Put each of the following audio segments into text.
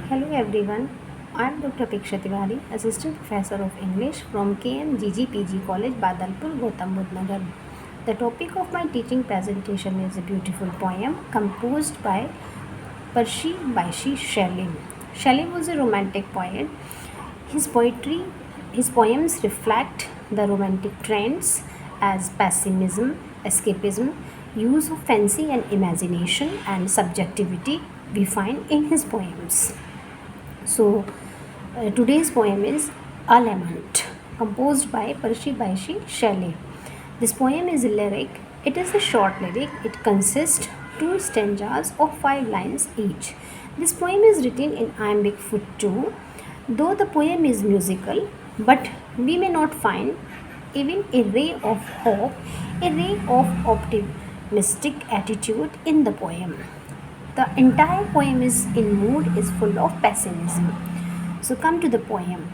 Hello everyone, I am Dr. Piksha Tiwari, Assistant Professor of English from KMGGPG College, Badalpur, Gautam Budh Nagar. The topic of my teaching presentation is a beautiful poem composed by PB Shelley. Shelley was a romantic poet. His poetry, his poems reflect the romantic trends as pessimism, escapism, use of fancy and imagination, and subjectivity we find in his poems. So, today's poem is A Lament, composed by PB Shelley. This poem is a lyric. It is a short lyric. It consists two stanzas of 5 lines each. This poem is written in iambic foot 2. Though the poem is musical, but we may not find even a ray of hope, a ray of optimistic attitude in the poem. The entire poem is full of pessimism. So come to the poem.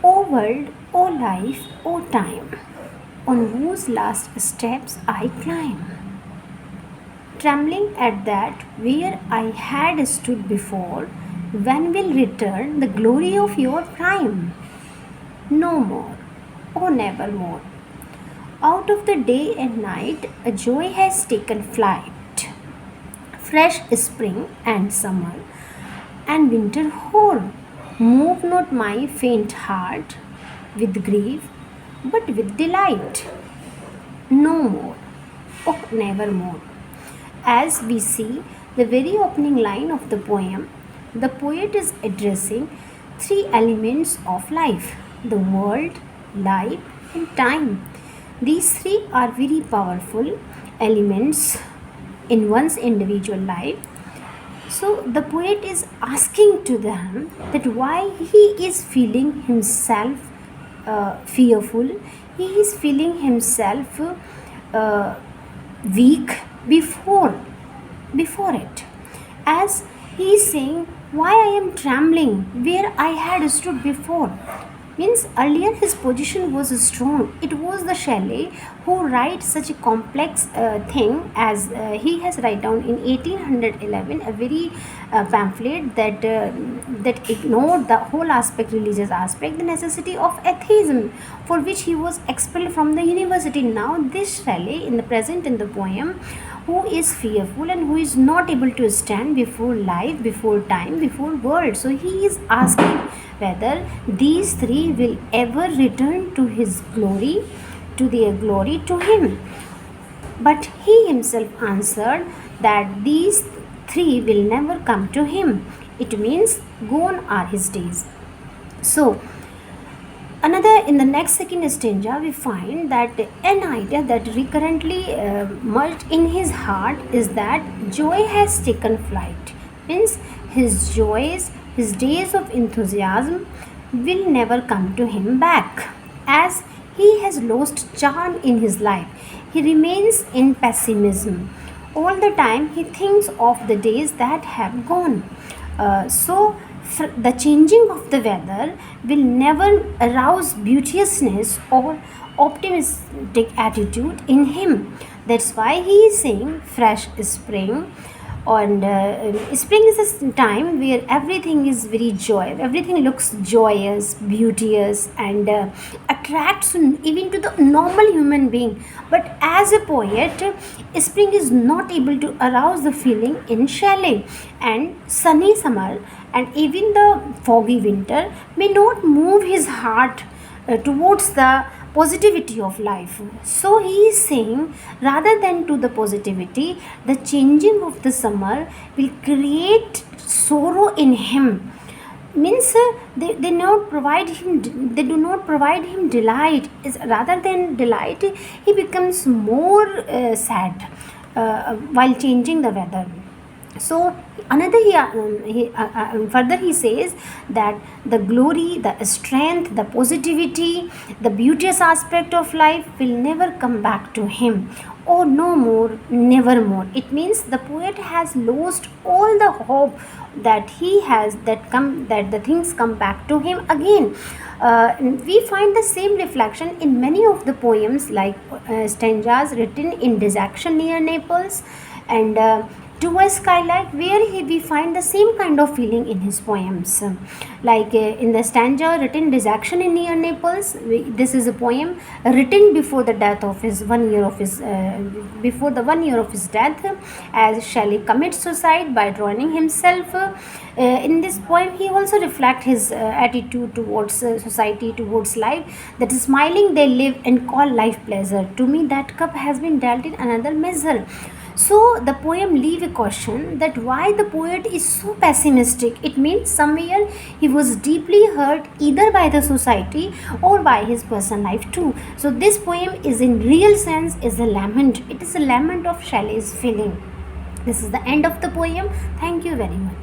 O world, O life, O time, on whose last steps I climb, trembling at that where I had stood before, when will return the glory of your prime? No more, oh never more. Out of the day and night, a joy has taken flight. Fresh spring and summer and winter whole, move not my faint heart with grief, but with delight. No more, oh never more. As we see the very opening line of the poem, the poet is addressing three elements of life: the world, life, and time. These three are very powerful elements in one's individual life. So the poet is asking to them that why he is feeling himself fearful, he is feeling himself uh, weak before it, as he is saying why I am trembling where I had stood before. Means earlier his position was strong. It was the Shelley who writes such a complex thing as he has write down in 1811 a very pamphlet that ignored the whole aspect, religious aspect, the necessity of atheism, for which he was expelled from the university. Now this Shelley in the present in the poem, who is fearful and who is not able to stand before life, before time, before world. So he is asking whether these three will ever return to his glory, to their glory to him. But he himself answered that these three will never come to him. It means gone are his days. So another in the next second stanza we find that an idea that recurrently merged in his heart is that joy has taken flight. Means his joys, his days of enthusiasm will never come to him back, as he has lost charm in his life. He remains in pessimism all the time. He thinks of the days that have gone. The changing of the weather will never arouse beauteousness or optimistic attitude in him. That's why he is saying fresh spring. And spring is a time where everything is very joy, everything looks joyous, beauteous, and attracts even to the normal human being. But as a poet, spring is not able to arouse the feeling in Shelley, and sunny summer and even the foggy winter may not move his heart towards the positivity of life. So he is saying rather than to the positivity, the changing of the summer will create sorrow in him. Means they not provide him, they do not provide him delight. Is rather than delight, he becomes more sad while changing the weather. So another further he says that the glory, the strength, the positivity, the beauteous aspect of life will never come back to him. Oh no more, never more. It means the poet has lost all the hope that he has, that the things come back to him again. We find the same reflection in many of the poems, like stanzas written in Disaction near Naples, and to a skylight, where we find the same kind of feeling in his poems. Like in the stanza written Disaction in Near Naples, this is a poem written before the death of his 1 year of his before the 1 year of his death, as Shelley commits suicide by drowning himself. In this poem, he also reflects his attitude towards society, towards life. That is, smiling they live and call life pleasure. To me, that cup has been dealt in another measure. So the poem leave a question that why the poet is so pessimistic. It means somewhere he was deeply hurt either by the society or by his personal life too. So this poem is in real sense is a lament. It is a lament of Shelley's feeling. This is the end of the poem. Thank you very much.